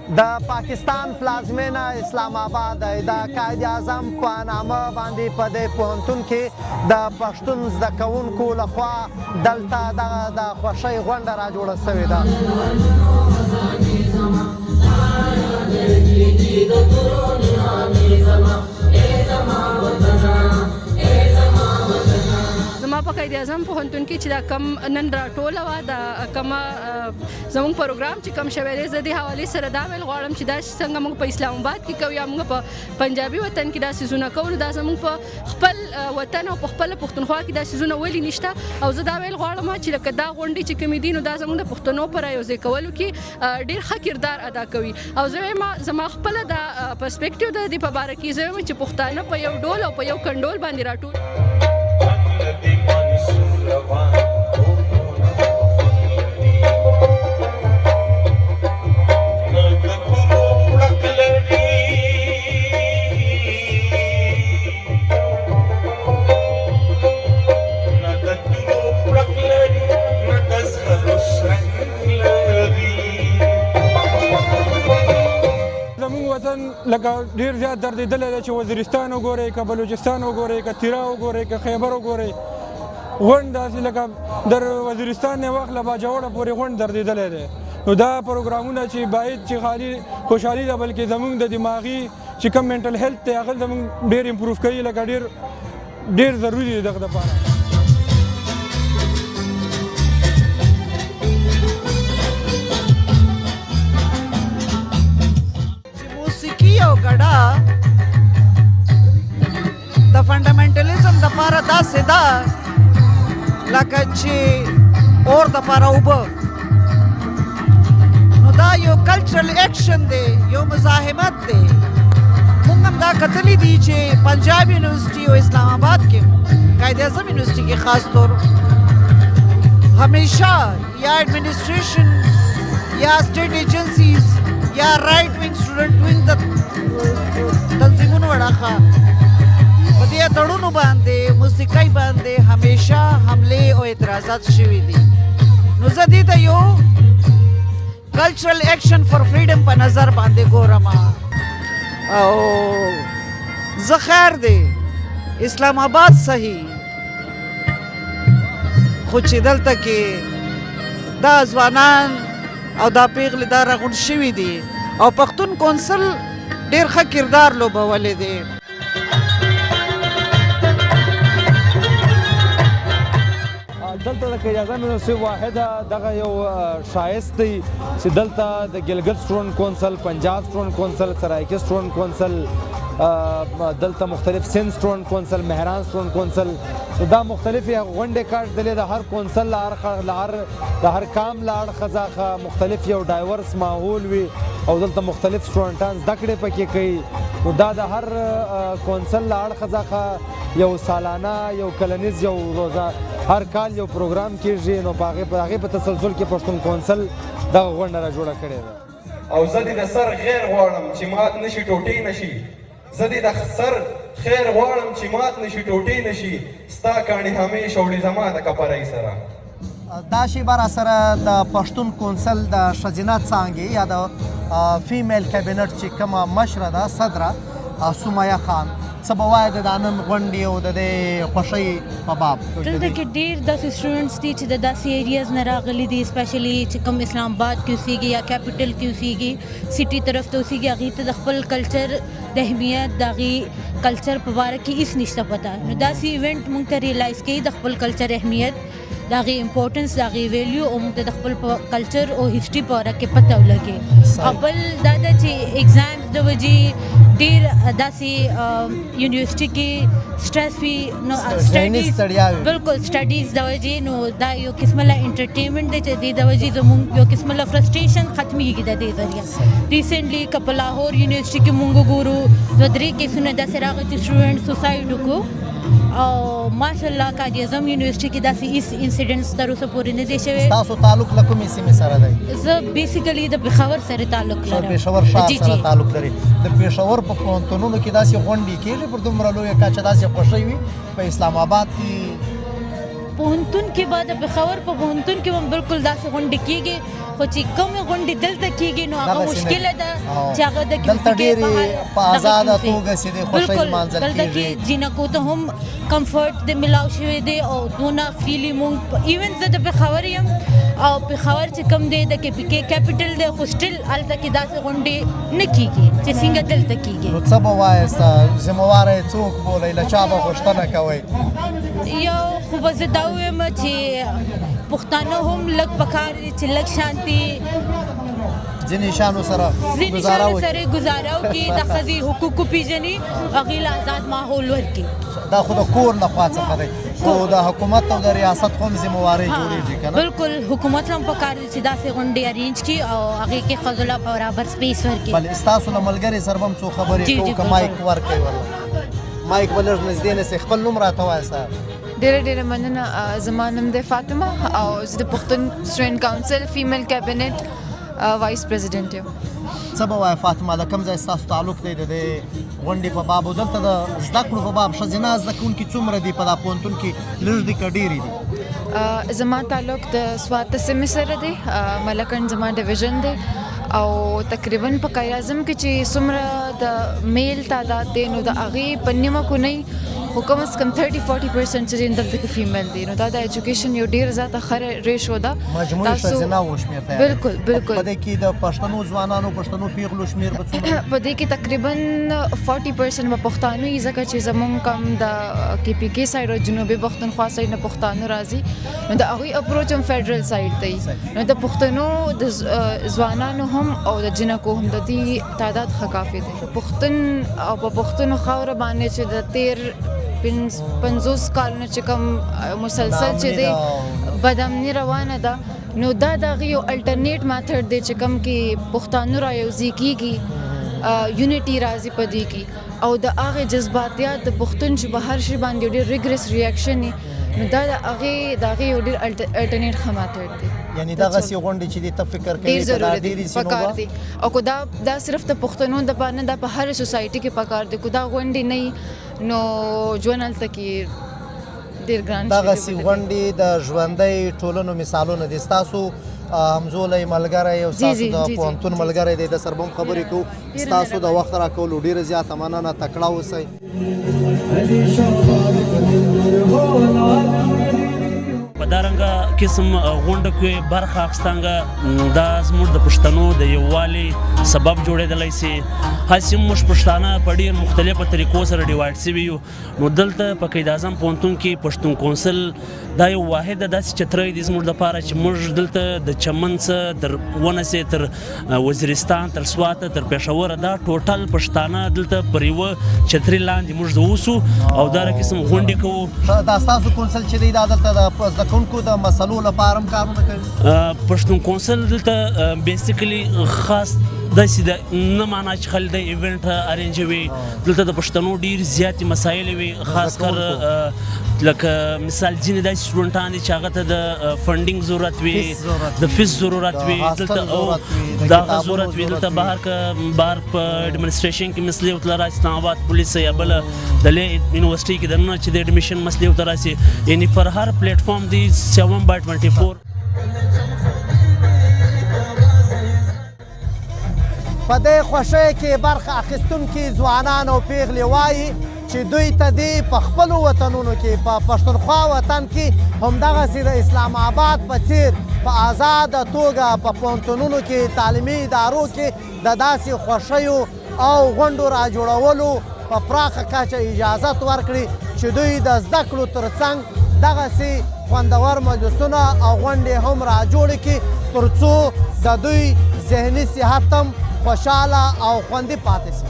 د پاکستان پلازمینه اسلام آباد دی. د قائد اعظم په نامه باندې په دې پوهنتون کې د پښتون زده کوونکو لخوا دلته دغه د خوښۍ غونډه راجوړه سوې ده. زما په قائد اعظم پوهنتون کې چې دا کم نن راټوله وه دا کومه زموږ پروګرام چې کم شوی دی، زه دې حوالې سره دا ویل غواړم چې دا څنګه موږ په اسلام آباد کې کوو یا موږ په پنجابي وطن کې دا څیزونه کوو، دا زموږ په خپل وطن او په خپله پښتونخوا کې دا څیزونه ولې نشته. او زه دا ویل غواړم چې لکه دا غونډې چې کومې دي نو دا زموږ د پښتنو په رايوځای کولو کې ډېر ښه کردار ادا کوي. او زه وایم زما خپله دا پرسپیکټیو د دې په باره کې زه وایم چې پښتانه په یو ډول او په یو کنډول باندې راټول لکه ډېر زیات دردېدلی دی چې وزیرستان وګورئ که بلوچستان وګورئ که تیرا وګورئ که خیبر وګورئ غونډ داسې لکه در وزیرستان نه واخله باجوړه پورې غونډ دردېدلی دی. نو دا پروګرامونه چې باید چې خالي خوشحالي ده بلکې زموږ د دماغي چې کوم منټل هیلث دی هغه زموږ ډېر امپروف کوي، لکه ډېر ضروري دی دغه دپاره. او ګډا د فنډامنټالیزم د پاره داسې ده لکه چې اور د پاره اوبه. نو دا یو کلچرل ایکشن دی، یو مزاحمت دی. موږ هم دا کتلی دي چې پنجاب یونیورسټي او اسلام آباد کې قائد اعظم یونیورسټي کې خاص طور همیشه یا ایڈمنسټریشن یا سټیټ ایجنسیز یا رائټ وینګ سټوډنټ وینګ د تنظیمونو وړاخه په دې تړونو باندې موسیقۍ باندې همیشه حملې او اعتراضات شوي دي. نو زه دې ته یو کلچرل ایکشن فار فریډم په نظر باندې ګورم. او زه خیر دی اسلام آباد صحیح، خو چې دلته کې دا ځوانان او دا پیغلې دا راغونډ شوي دي او پښتون کونسل ډېر ښه کردار لوبولی دی. دلته د قائد اعظم یونیورسټي واحده دغه یو ښایست دی چې دلته د ګلګت سټوډنټ کونسل، پنجاب سټوډنټ کونسل، سرایکي سټوډنټ کونسل، دلته مختلف سند سټوډنټ کونسل، مهران سټوډنټ کونسل، دا مختلفې غونډې کاږدلې د هر کونسل له اړخه د هر کام له اړخه څخه مختلف یو ډایورس ماحول وي او دلته مختلف سټوډنټان زده کړې پکې کوي. نو دا د هر کونسل له اړخه څخه یو سالانه یو کلنیز یو روزه هر کال یو پروګرام کېږي. نو په هغې په تسلسل کې پښتون کونسل دغه غونډه راجوړه کړې ده. او زه دې د سر غیر غواړم چې مات نشي ټوټې نشي، زه دې د سر خیر غواړم چې مات نشي ټوټې نشي، ستا کاڼي همیشه وړي زما د کپرۍ سره. دا شیبه را سره د پښتون کونسل د ښځینه څانګې یا د فیمیل کابینټ چې کومه مشره ده صدره سمیه خان څه به وایي د دا نن غونډې او د دې خوښۍ په باب؟ دلته کې ډېر داسې سټوډنټس دي چې د داسې ایریاز نه راغلي دي، اسپیشلي چې کوم اسلام آباد کې اوسېږي یا کیپیټل کې اوسېږي، سټي طرف ته اوسېږي، هغوی ته د خپل کلچر د اهمیت د هغې کلچر په باره کې هېڅ نشته پته. نو داسې ایونټ موږ ته ریلایز کوي د خپل کلچر اهمیت، د هغې امپورټنس، د هغې ویلیو او موږ ته د خپل کلچر او هسټري په باره کې پته ولګي. او بل دا ده چې ایګزامز د وجې ډېر داسې یونیورسټي کې سټرس وي، نو سټډیز بالکل سټډیز د وجې نو دا یو قسمه له انټرټینمنټ دی چې دې د وجې زموږ یو قسمه له فرسټریشن ختمیږي د دې ذریعه. ریسنټلی که په لاهور یونیورسټي کې موږ وګورو 2-3 کیسونه داسې راغلي چې سټوډنټ سوسایډ وکړو او ماشاءالله قائد اعظم یونیورسټي کې داسې هېڅ انسیډنټس تر اوسه پورې نه دی شوی. ستاسو تعلق له کومې سیمې سره دی؟ زه بیسیکلي د پېښور سره تعلق لرم. پېښور ښار سره تعلق لري. د پېښور په پوهنتونونو کې داسې غونډې کېږي پر دومره لویه کچه داسې خوښۍ وي؟ په اسلام آباد کې پوهنتون کې به د پېښور په پوهنتون کې هم بالکل داسې غونډې کېږي خو چې کومې غونډې دلته کېږي نو هغه مشکله ده چې هغه د دلته ډېرې په آزاده توګه چې د خوښۍ لمانځل دلته کېږي کې جینکو ته هم کمفرټ د ملاو شوی دی او دونه فریلی مونږ ایون زه د پېښور یم او پېښور چې کوم دی د KPK کیپیټل دی خو سټل هلته کې داسې غونډې نه کېږي چې څنګه دلته کېږي. نو څه به وایاست ذمهواره یې څوک بولئ له چا به غوښتنه کوئ؟ یو خو به زه دا ووایم چې پښتانه هم لږ پکار دي چې لږ شانتي ځینې شیانو سره ګزاره وکړي سره ګزاره وکړي د ښځې حقوق وپېژني هغې له آزاد ماحول ورکړي. دا خو د کور لخوا څخه دی خو د حکومت او د ریاست خو هم ذمهوارۍ جوړېږي که نه؟ بالکل حکومت هم پکار دی چې داسې غونډې ارینج کړي او هغې کې ښځو له برابر سپیس ورکړي. بلې ستاسو له ملګرې سره به هم څو خبرې کوو که مایک ورکوئ ورله مایک به لږ نږدې نیسئ خپل نوم راته وایاست. ډېره مننه زما نوم دی فاطمه او زه د پښتون سټوډنټ کاونسل فیمیل کابینټ وایس پریزیډنټ یم. څه به وایه فاطمه له کوم ځای ستاسو تعلق دی د دې غونډې په باب او دلته د زده کړو په باب ښځینه زده کوونکي څومره دي په دا پوهنتون کې لږ دي که ډېرې دي؟ زما تعلق د سوات سیمې سره دی ملکنډ زما ډیویژن دی او تقریبا په قایل اعظم کې چې څومره د میل تعداد دی نو د هغې په نیمه کونۍ خو کم از کم 30-40% چې دلته کې فیمیل دي نو دا د ایجوکیشن یو ډېر زیاته ښه ریشو ده. مجموعي ښځینه و شمېر ته بالکل په دې کې د پښتنو ځوانانو پښتنو پیغلو شمېر به څومره؟ په دې کې تقریبا 40% به پښتانه وي ځکه چې زمونږ کم د KPK سایډ او جنوبي پښتونخوا سایډ نه پښتانه راځي نو د هغوی اپروچ هم فیډرل سایډ دی نو د پښتنو د ځوانانو هم او د جنکو هم د دې تعداد ښه کافي دی. پښتون او په پښتونو خاوره باندې چې د 50 کالونه چې کوم مسلسل چې دی بدامني روانه ده نو دا د هغې یو الټرنیټ میتھډ دی چې کوم کې پښتانه را یوځای کېږي یونیټي راځي په دې کې او د هغې جذباتیات د پښتون چې په هر شي باندې یو ډېر ریګرس ریاکشن وي نو دا د هغې یو ډېر الټرنیټ ښه میتھډ دی. یعنې دغسې غونډې چې دې ته فکر کوي ډېر ضروري دي پکار دي او که دا صرف د پښتنو دپاره نه دا په هر سوسایټي کې پکار دي که دا غونډې نه وي نو ژوند هلته کې ډېر ګران شي. دغسې غونډې د ژوندۍ ټولنو مثالونه دي. ستاسو همزولی ملګری او ستاسو د پوهنتون ملګری دی د سره به هم خبرې کوو. ستاسو د وخت راکولو ډېره زیاته مننه تکړه اوسئ. په دا رنګه قسم غونډه کې برخه اخیستانګه دا زموږ د پښتنو د یووالي سبب جوړېدلی سي. هسې موږ پښتانه په ډېر مختلفو طریقو سره ډیوایډ سوي یو نو دلته په قید اعظم پوهنتون کې پښتون کونسل دا یو واحده داسې چترۍ دی زموږ دپاره چې موږ دلته د چمن څه تر ونسې تر وزیرستان تر سواته تر پېښوره دا ټوټل پښتانه دلته پر یوه چترۍ لاندې موږ اوسو او دا قسم غونډې کوو. دا ستاسو کونسل چې دی دا دلته د زده کوونکو د مسلو لپاره هم کارونه کوي؟ پښتون کونسل دلته بیسیکلي خاص داسې د نه معنا چې خلک د ایونټ ارینجوي دلته د پښتنو ډېر زیاتې مسایل وي خاص کر لکه مثال ځینې داسې سټوډنټان دي چې هغه ته د فنډینګ ضرورت وي د فیس ضرورت وي دلته او د هغه ضرورت وي دلته بهر په ایډمنسټریشن کې مسلې ورته راشي اسلام آباد پولیس یا بله د یونیورسټۍ کې دننه چې د ایډمیشن مسلې ورته راشي یعنې پر هر پلیټفارم دی 7/24. په دې خوښۍ کې برخه اخیستونکي ځوانان او پیغلې وایي چې دوی ته دې په خپلو وطنونو کې په پښتونخوا وطن کې همدغسې د اسلام آباد په څېر په آزاده توګه په پوهنتونونو کې تعلیمي ادارو کې د داسې خوښیو او غونډو راجوړولو په پراخه کچه اجازت ورکړي چې دوی د زده کړو ترڅنګ دغسې خوندور مجلسونه او غونډې هم راجوړې کړي تر څو د دوی ذهني صحت هم خوشحاله او خوندي پاتې شي.